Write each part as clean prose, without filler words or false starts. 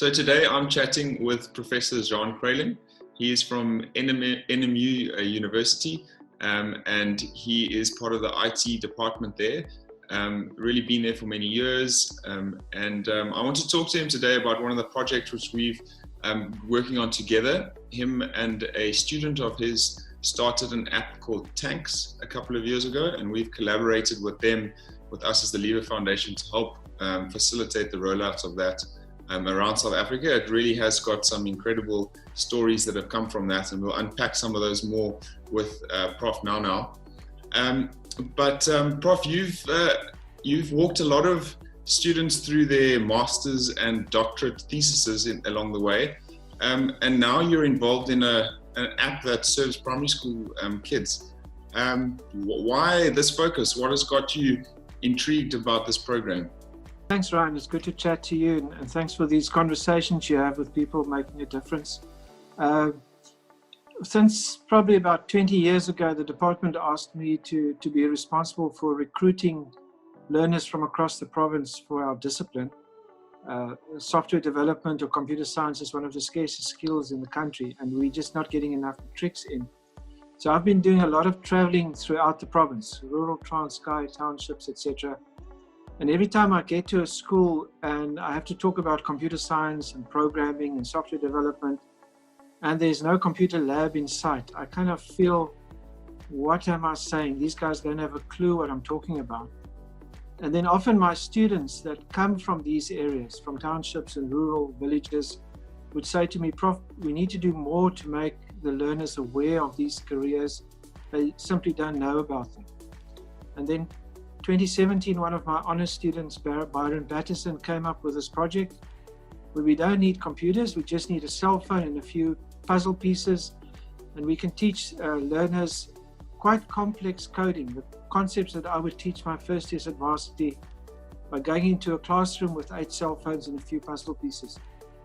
So today I'm chatting with Professor Greyling. He is from NMU University and he is part of the IT department there. Really been there for many years I want to talk to him today about one of the projects which we've working on together. Him and a student of his started an app called Tanks a couple of years ago, and we've collaborated with them, with us as the Lever Foundation, to help facilitate the rollout of that around South Africa. It really has got some incredible stories that have come from that, and we'll unpack some of those more with Prof now. Prof, you've walked a lot of students through their masters and doctorate theses along the way, and now you're involved in an app that serves primary school kids. Why this focus? What has got you intrigued about this program? Thanks, Ryan. It's good to chat to you, and thanks for these conversations you have with people making a difference. Since probably about 20 years ago, the department asked me to be responsible for recruiting learners from across the province for our discipline. Software development or computer science is one of the scarcest skills in the country, and we're just not getting enough tricks in. So I've been doing a lot of traveling throughout the province, rural Transkei, townships, etc. And every time I get to a school and I have to talk about computer science and programming and software development, and there's no computer lab in sight, I kind of feel, what am I saying? These guys don't have a clue what I'm talking about. And then often my students that come from these areas, from townships and rural villages, would say to me, Prof, we need to do more to make the learners aware of these careers. They simply don't know about them. And then 2017, one of my honors students, Byron Batterson, came up with this project where we don't need computers, we just need a cell phone and a few puzzle pieces, and we can teach learners quite complex coding, the concepts that I would teach my first years at varsity by going into a classroom with 8 cell phones and a few puzzle pieces.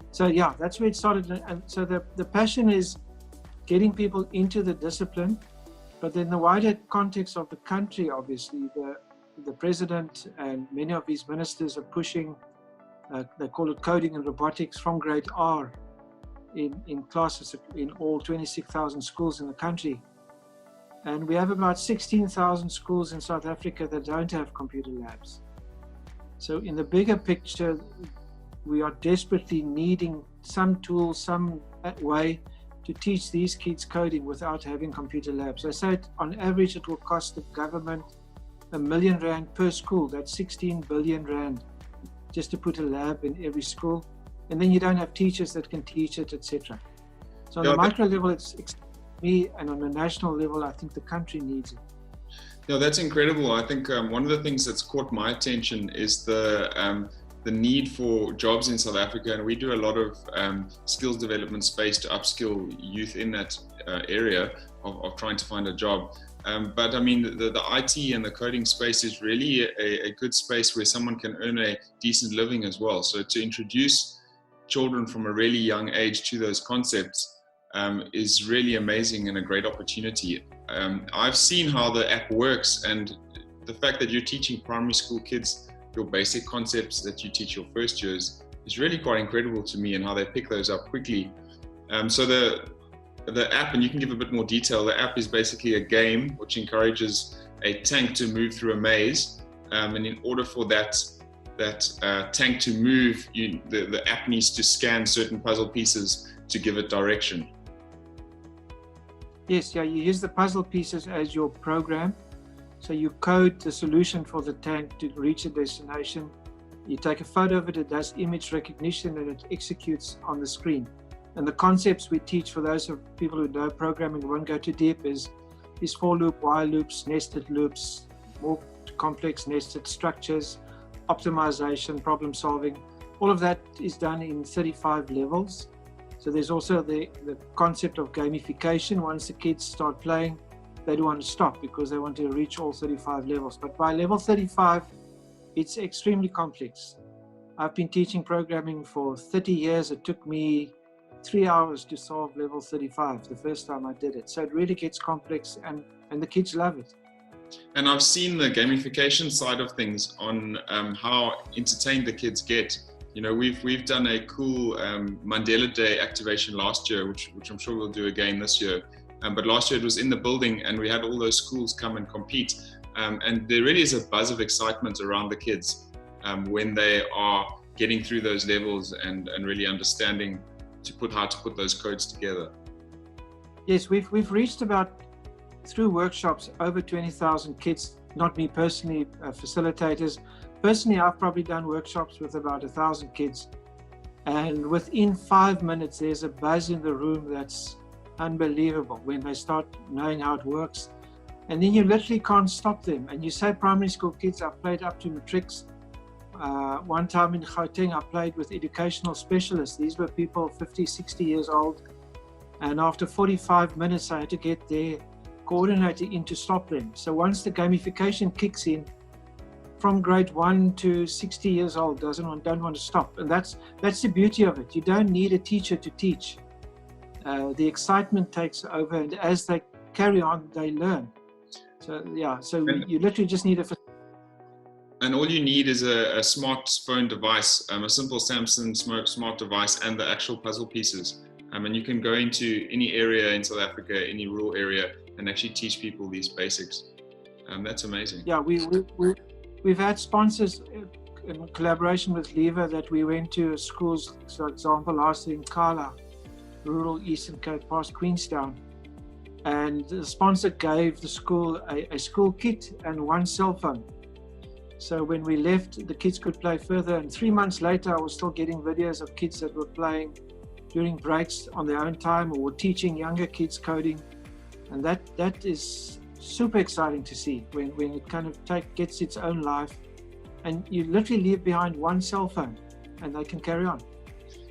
So yeah, that's where it started. And so the passion is getting people into the discipline, but then the wider context of the country, obviously, the president and many of his ministers are pushing, they call it coding and robotics from grade R in classes in all 26,000 schools in the country. And we have about 16,000 schools in South Africa that don't have computer labs. So in the bigger picture, we are desperately needing some tool, some way to teach these kids coding without having computer labs. I say on average it will cost the government R1 million per school. That's 16 billion rand just to put a lab in every school. And then you don't have teachers that can teach it, etc. So on the micro level, it's me, and on a national level, I think the country needs it. Yeah, that's incredible. I think one of the things that's caught my attention is the need for jobs in South Africa, and we do a lot of skills development space to upskill youth in that area of trying to find a job. But I mean, the IT and the coding space is really a good space where someone can earn a decent living as well. So to introduce children from a really young age to those concepts is really amazing and a great opportunity. I've seen how the app works, and the fact that you're teaching primary school kids your basic concepts that you teach your first years is really quite incredible to me, and how they pick those up quickly. So the app, and you can give a bit more detail, the app is basically a game which encourages a tank to move through a maze, and in order for that tank to move, the app needs to scan certain puzzle pieces to give it direction. Yes, yeah, you use the puzzle pieces as your program. So you code the solution for the tank to reach a destination. You take a photo of it, it does image recognition, and it executes on the screen. And the concepts we teach, for those of people who know programming, won't go too deep, is for loop, while loops, nested loops, more complex nested structures, optimization, problem solving. All of that is done in 35 levels. So there's also the concept of gamification. Once the kids start playing, they don't want to stop because they want to reach all 35 levels. But by level 35, it's extremely complex. I've been teaching programming for 30 years. It took me 3 hours to solve level 35 the first time I did it. So it really gets complex, and the kids love it. And I've seen the gamification side of things on how entertained the kids get You know, we've done a cool Mandela Day activation last year, which I'm sure we'll do again this year. But last year it was in the building, and we had all those schools come and compete. And there really is a buzz of excitement around the kids when they are getting through those levels and really understanding how to put those codes together. Yes, we've reached about, through workshops, over 20,000 kids. Not me personally, facilitators. Personally, I've probably done workshops with about 1,000 kids, and within 5 minutes there's a buzz in the room that's unbelievable when they start knowing how it works. And then you literally can't stop them. And you say primary school kids, I've played up to matrics. One time in Gauteng, I played with educational specialists. These were people 50, 60 years old. And after 45 minutes, I had to get their coordinator in to stop them. So once the gamification kicks in, from grade 1 to 60 years old, don't want to stop. And that's the beauty of it. You don't need a teacher to teach. The excitement takes over, and as they carry on, they learn. So yeah, you literally just need and all you need is a smartphone device, a simple Samsung smart device, and the actual puzzle pieces. And you can go into any area in South Africa, any rural area, and actually teach people these basics. That's amazing. Yeah, we've had sponsors in collaboration with Lever that we went to schools. For example, last year in Kala, rural Eastern Cape, past Queenstown, and the sponsor gave the school a school kit and one cell phone. So when we left, the kids could play further, and 3 months later I was still getting videos of kids that were playing during breaks on their own time, or were teaching younger kids coding. And that is super exciting to see when it kind of gets its own life, and you literally leave behind one cell phone and they can carry on.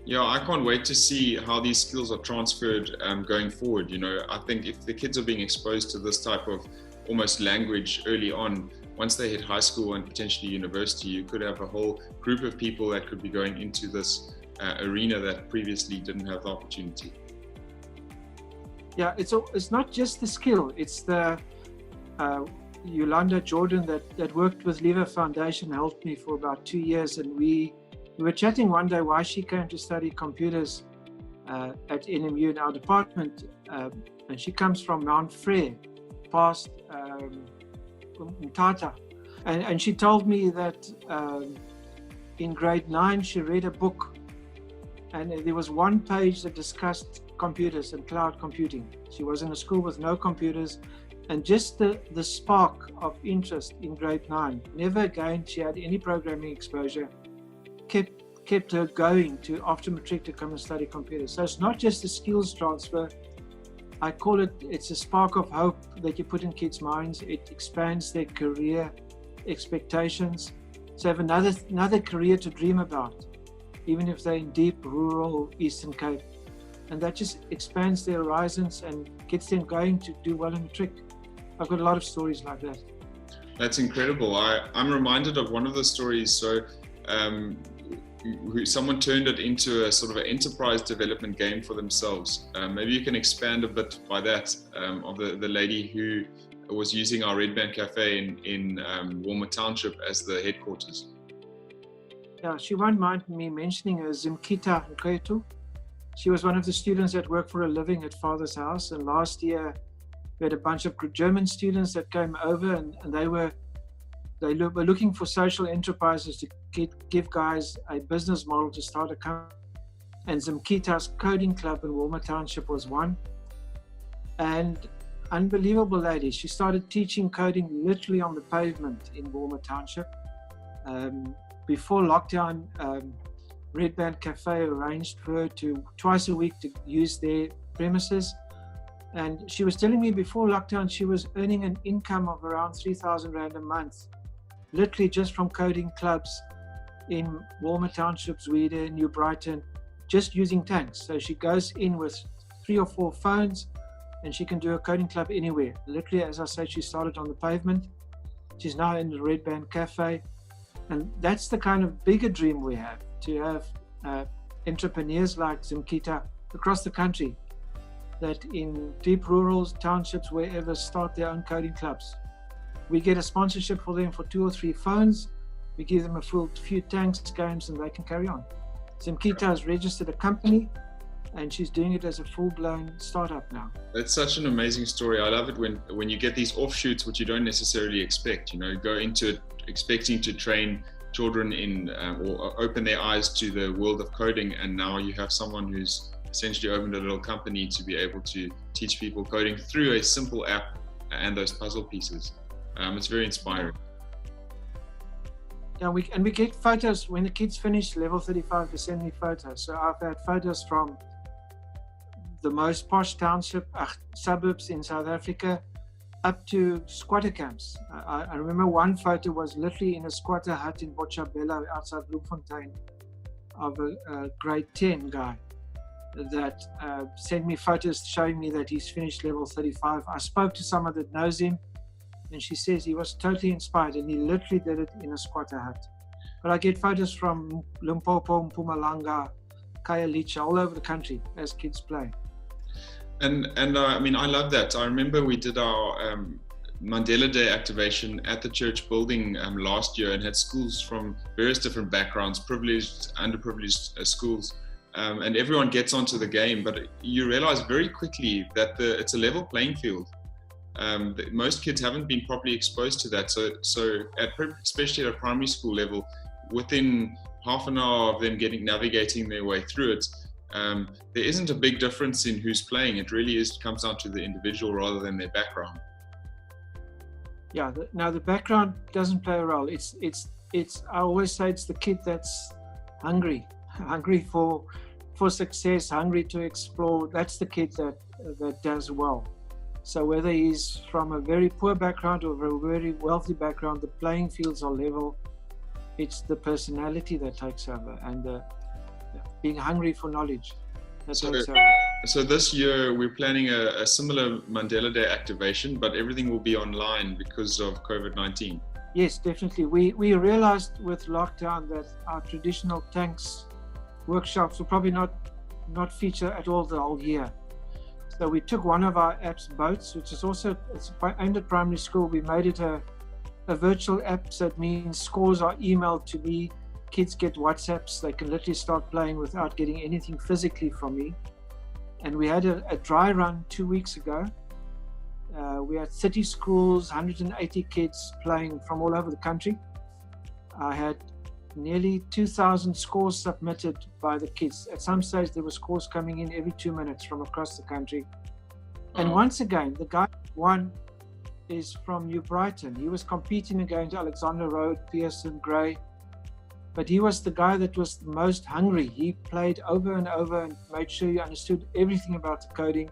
Yeah, I can't wait to see how these skills are transferred going forward. You know, I think if the kids are being exposed to this type of almost language early on, once they hit high school and potentially university, you could have a whole group of people that could be going into this arena that previously didn't have the opportunity. Yeah, it's not just the skill, it's the Yolanda Jordan that worked with Lever Foundation helped me for about 2 years, and we were chatting one day why she came to study computers at NMU in our department, and she comes from Mount Frere, past Mthatha, and she told me that in grade 9 she read a book, and there was one page that discussed computers and cloud computing. She was in a school with no computers, and just the spark of interest in grade 9, never again she had any programming exposure, kept her going to after matric to come and study computers. So it's not just the skills transfer. I call it's a spark of hope that you put in kids' minds. It expands their career expectations. So have another career to dream about, even if they're in deep rural Eastern Cape. And that just expands their horizons and gets them going to do well in matric. I've got a lot of stories like that. That's incredible. I'm reminded of one of the stories. So someone turned it into a sort of an enterprise development game for themselves. Maybe you can expand a bit by that, of the lady who was using our Red Band Cafe in Walmer Township as the headquarters. Yeah, she won't mind me mentioning her, Zimkita Nkwetu. She was one of the students that worked for a living at Father's house, and last year we had a bunch of German students that came over, and they were looking for social enterprises to give guys a business model to start a company. And Zimkita's coding club in Walmer Township was one. And unbelievable lady. She started teaching coding literally on the pavement in Walmer Township. Before lockdown, Red Band Cafe arranged for her to twice a week to use their premises. And she was telling me before lockdown, she was earning an income of around 3,000 Rand a month, literally just from coding clubs in Walmer Township, Zweden, New Brighton, just using tanks. So she goes in with 3 or 4 phones and she can do a coding club anywhere. Literally, as I say, she started on the pavement. She's now in the Red Band Cafe. And that's the kind of bigger dream we have, to have entrepreneurs like Zimkita across the country that in deep rural townships, wherever, start their own coding clubs. We get a sponsorship for them for 2 or 3 phones, We give them a few tanks games and they can carry on. Simkita has registered a company and she's doing it as a full-blown startup now. That's such an amazing story. I love it when you get these offshoots which you don't necessarily expect. You know, go into it expecting to train children in or open their eyes to the world of coding, and now you have someone who's essentially opened a little company to be able to teach people coding through a simple app and those puzzle pieces. It's very inspiring. Yeah, we get photos when the kids finish level 35. They send me photos. So I've had photos from the most posh township suburbs in South Africa up to squatter camps. I remember one photo was literally in a squatter hut in Botshabelo outside Bloemfontein of a grade 10 guy that sent me photos showing me that he's finished level 35. I spoke to someone that knows him, and she says he was totally inspired and he literally did it in a squatter hut. But I get photos from Limpopo, Mpumalanga, Khayelitsha, all over the country as kids play. And I mean, I love that. I remember we did our Mandela Day activation at the church building last year and had schools from various different backgrounds, privileged, underprivileged schools. And everyone gets onto the game, but you realize very quickly that it's a level playing field. Most kids haven't been properly exposed to that. So especially at a primary school level, within half an hour of them navigating their way through it, there isn't a big difference in who's playing. It really comes down to the individual rather than their background. Yeah, now the background doesn't play a role. It's I always say it's the kid that's hungry for success, hungry to explore. That's the kid that does well. So whether he's from a very poor background or a very wealthy background, the playing fields are level. It's the personality that takes over and being hungry for knowledge that takes over. So this year we're planning a similar Mandela Day activation, but everything will be online because of COVID-19. Yes, definitely. We realized with lockdown that our traditional tanks workshops will probably not feature at all the whole year. So we took one of our apps, Boats, which is also aimed at primary school. We made it a virtual app, so it means scores are emailed to me. Kids get WhatsApps. They can literally start playing without getting anything physically from me. And we had a dry run 2 weeks ago. We had 30 schools, 180 kids playing from all over the country. I had nearly 2,000 scores submitted by the kids. At some stage, there were scores coming in every 2 minutes from across the country. And once again, the guy who won is from New Brighton. He was competing against Alexander Road, Pearson, Gray. But he was the guy that was the most hungry. He played over and over and made sure he understood everything about the coding.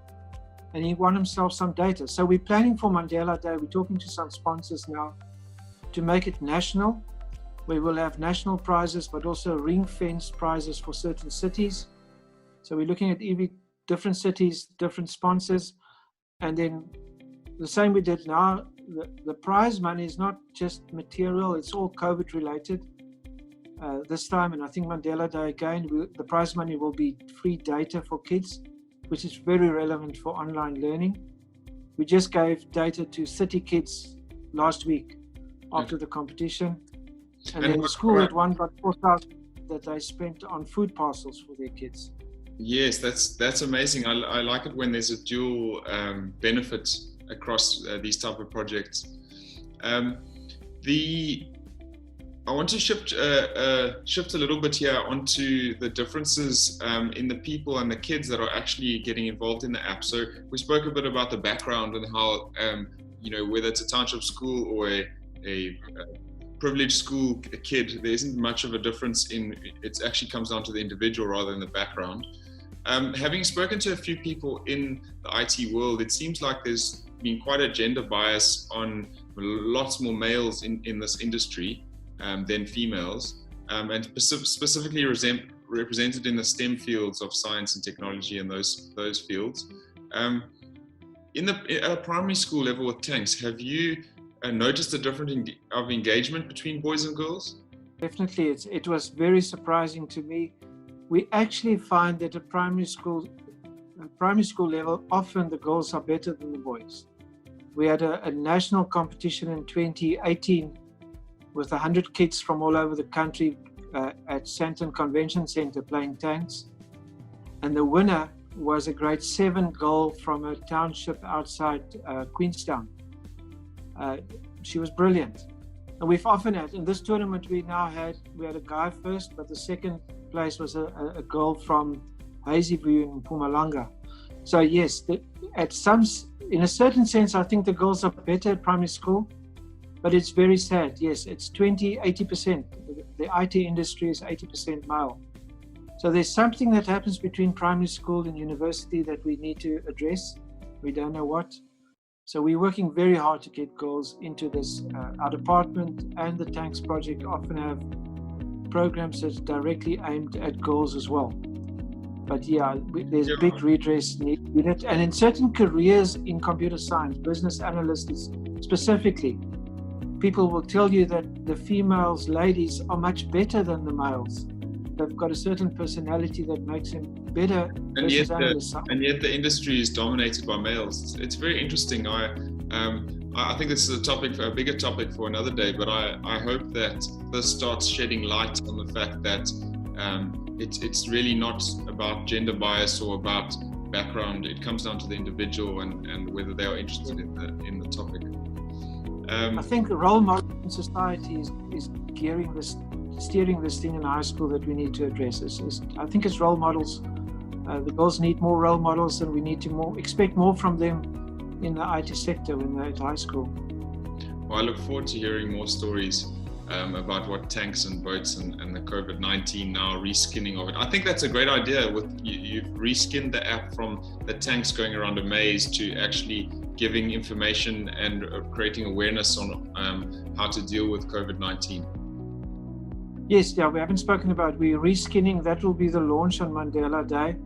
And he won himself some data. So we're planning for Mandela Day. We're talking to some sponsors now to make it national. We will have national prizes, but also ring-fenced prizes for certain cities. So we're looking at different cities, different sponsors. And then the same we did now, the prize money is not just material, it's all COVID related. This time, and I think Mandela Day again, the prize money will be free data for kids, which is very relevant for online learning. We just gave data to 30 kids last week after the competition. And then the school had one got 4,000 that they spent on food parcels for their kids. Yes, that's amazing. I like it when there's a dual benefit across these type of projects. I want to shift a little bit here onto the differences in the people and the kids that are actually getting involved in the app. So we spoke a bit about the background and how whether it's a township school or a privileged school kid, there isn't much of a difference it actually comes down to the individual rather than the background. Having spoken to a few people in the IT world, it seems like there's been quite a gender bias on lots more males in this industry than females, and specifically represented in the STEM fields of science and technology and those fields. At a primary school level with tanks, have you noticed a difference of engagement between boys and girls? Definitely, it was very surprising to me. We actually find that at primary school level, often the girls are better than the boys. We had a national competition in 2018 with 100 kids from all over the country at Santon Convention Center playing tanks. And the winner was a grade 7 girl from a township outside Queenstown. She was brilliant. And we've often had, in this tournament we had a guy first, but the second place was a girl from Hazyview in Mpumalanga. So yes, in a certain sense, I think the girls are better at primary school, but it's very sad. Yes, it's 80%. The IT industry is 80% male. So there's something that happens between primary school and university that we need to address. We don't know what. So we're working very hard to get girls into this. Our department and the Tanks project often have programs that's directly aimed at girls as well. But yeah, there's big redress needed. And in certain careers in computer science, business analysts specifically, people will tell you that the females, ladies, are much better than the males. They've got a certain personality that makes them better. And yet the industry is dominated by males. It's very interesting. I think this is a bigger topic for another day, but I hope that this starts shedding light on the fact that it's really not about gender bias or about background. It comes down to the individual and whether they are interested in the topic. I think the role model in society is steering this thing in high school that we need to address. I think it's role models. The girls need more role models, and we need to expect more from them in the IT sector when they're at high school. Well, I look forward to hearing more stories about what tanks and boats and the COVID-19 now reskinning of it. I think that's a great idea. You've reskinned the app from the tanks going around a maze to actually giving information and creating awareness on how to deal with COVID-19. Yes, we haven't spoken about, we're reskinning. That will be the launch on Mandela Day.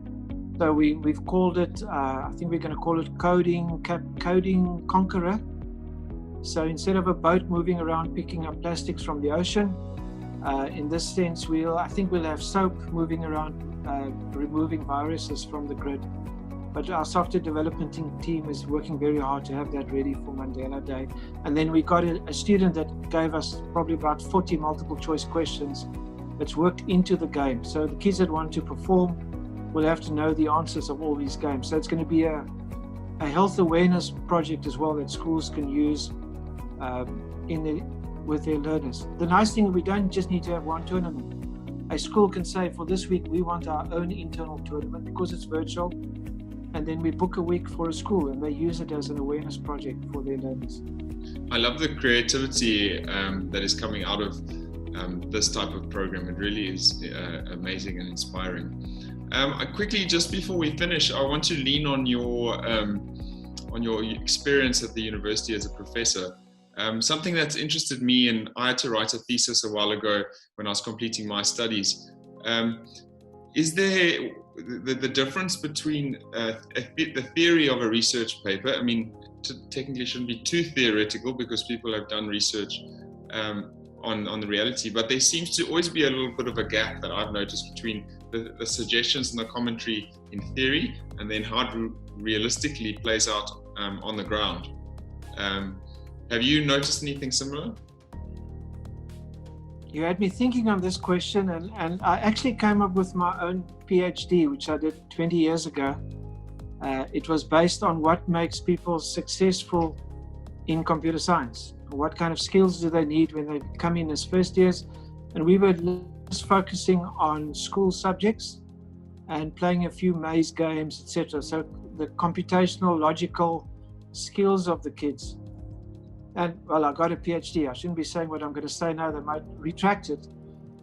So we've called it, I think we're going to call it Coding Conqueror. So instead of a boat moving around picking up plastics from the ocean, in this sense, I think we'll have soap moving around, removing viruses from the grid. But our software development team is working very hard to have that ready for Mandela Day. And then we got a student that gave us probably about 40 multiple choice questions that's worked into the game. So the kids that want to perform will have to know the answers of all these games. So it's going to be a health awareness project as well that schools can use with their learners. The nice thing, we don't just need to have one tournament. A school can say, for this week, we want our own internal tournament because it's virtual. And then we book a week for a school and they use it as an awareness project for their learners. I love the creativity that is coming out of this type of program. It really is amazing and inspiring. Quickly, just before we finish, I want to lean on your experience at the university as a professor. Something that's interested me, and I had to write a thesis a while ago when I was completing my studies. Is there the difference between the theory of a research paper? I mean, technically it shouldn't be too theoretical because people have done research on the reality, but there seems to always be a little bit of a gap that I've noticed between the suggestions and the commentary in theory and then how it realistically plays out on the ground. Have you noticed anything similar? You had me thinking on this question, and I actually came up with my own PhD, which I did 20 years ago. It was based on what makes people successful in computer science. What kind of skills do they need when they come in as first years? And we were just focusing on school subjects and playing a few maze games, etc. So the computational, logical skills of the kids. And well, I got a PhD. I shouldn't be saying what I'm going to say now. They might retract it.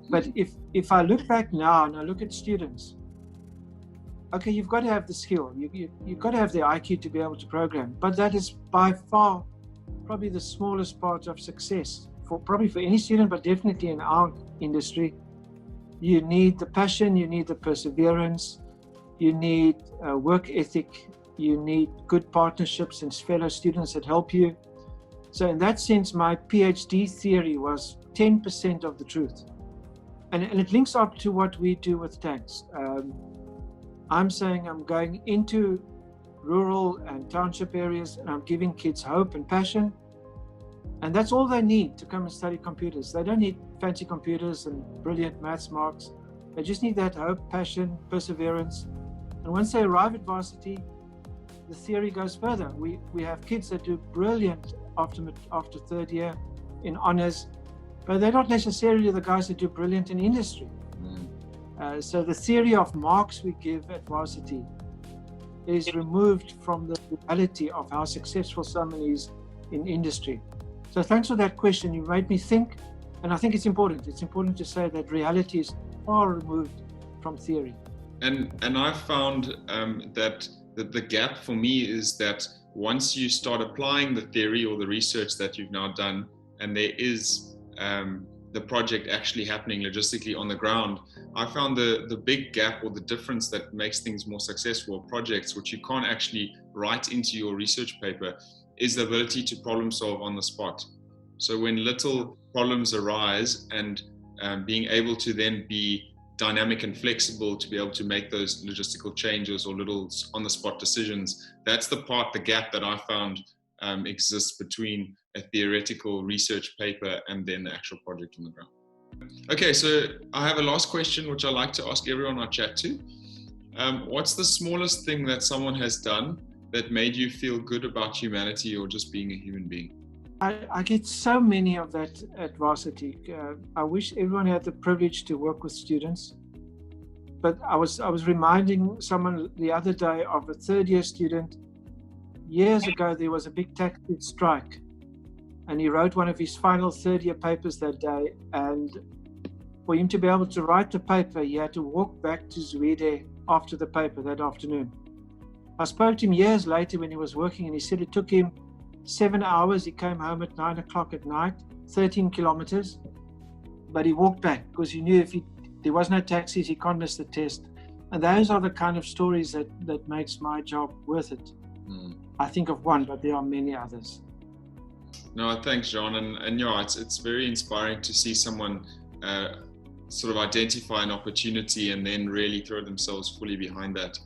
But if I look back now and I look at students, okay, you've got to have the skill. You've got to have the IQ to be able to program. But that is by far probably the smallest part of success for any student, but definitely in our industry. You need the passion, you need the perseverance, you need work ethic, you need good partnerships and fellow students that help you. So in that sense, my PhD theory was 10% of the truth. And it links up to what we do with tanks. I'm saying I'm going into rural and township areas and I'm giving kids hope and passion. And that's all they need to come and study computers. They don't need fancy computers and brilliant maths marks. They just need that hope, passion, perseverance. And once they arrive at varsity, the theory goes further. We have kids that do brilliant after third year in honors, but they're not necessarily the guys that do brilliant in industry. So the theory of marks we give at varsity is removed from the reality of how successful someone is in industry. So thanks for that question. You made me think, and I think it's important. It's important to say that reality is far removed from theory. And I found that the gap for me is that once you start applying the theory or the research that you've now done, and there is the project actually happening logistically on the ground, I found the big gap or the difference that makes things more successful, projects which you can't actually write into your research paper, is the ability to problem solve on the spot. So when little problems arise and being able to then be dynamic and flexible to be able to make those logistical changes or little on the spot decisions, that's the gap that I found exists between a theoretical research paper and then the actual project on the ground. Okay, so I have a last question which I like to ask everyone I chat to. What's the smallest thing that someone has done that made you feel good about humanity or just being a human being? I get so many of that at varsity. I wish everyone had the privilege to work with students. But I was reminding someone the other day of a third year student. Years ago, there was a big taxi strike, and he wrote one of his final third year papers that day. And for him to be able to write the paper, he had to walk back to Zwede after the paper that afternoon. I spoke to him years later when he was working, and he said it took him 7 hours. He came home at 9 o'clock at night, 13 kilometers, but he walked back because he knew if there was no taxis, he can't miss the test. And those are the kind of stories that makes my job worth it. I think of one, but there are many others. No, thanks, John. And yeah, it's very inspiring to see someone sort of identify an opportunity and then really throw themselves fully behind that.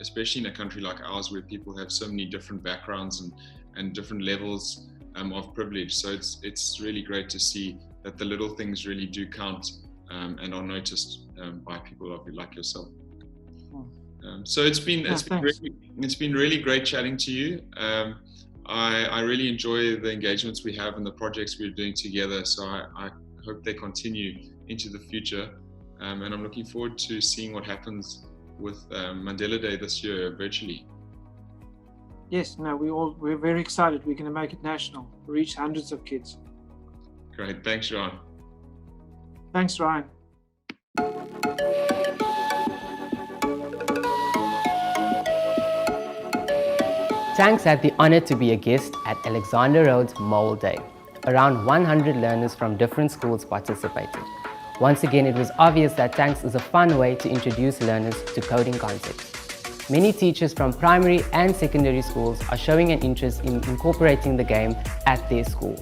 Especially in a country like ours where people have so many different backgrounds and different levels of privilege. So it's really great to see that the little things really do count and are noticed by people like yourself. So it's been really great chatting to you. I really enjoy the engagements we have and the projects we're doing together. So I hope they continue into the future. And I'm looking forward to seeing what happens with Mandela Day this year virtually. Yes, no, we're very excited. We're going to make it national, reach hundreds of kids. Great, thanks, John. Thanks, Ryan. Tanks had the honor to be a guest at Alexander Rhodes Mole Day. Around 100 learners from different schools participated. Once again, it was obvious that Tanks is a fun way to introduce learners to coding concepts. Many teachers from primary and secondary schools are showing an interest in incorporating the game at their school.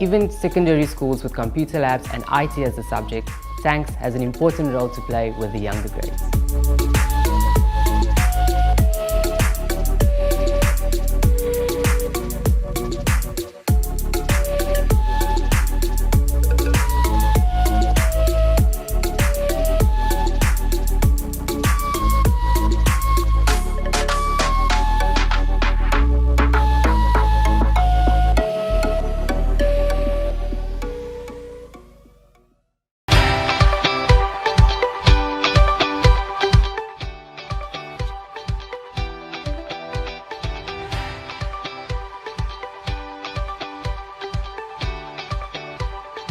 Even secondary schools with computer labs and IT as a subject, Tanks has an important role to play with the younger grades.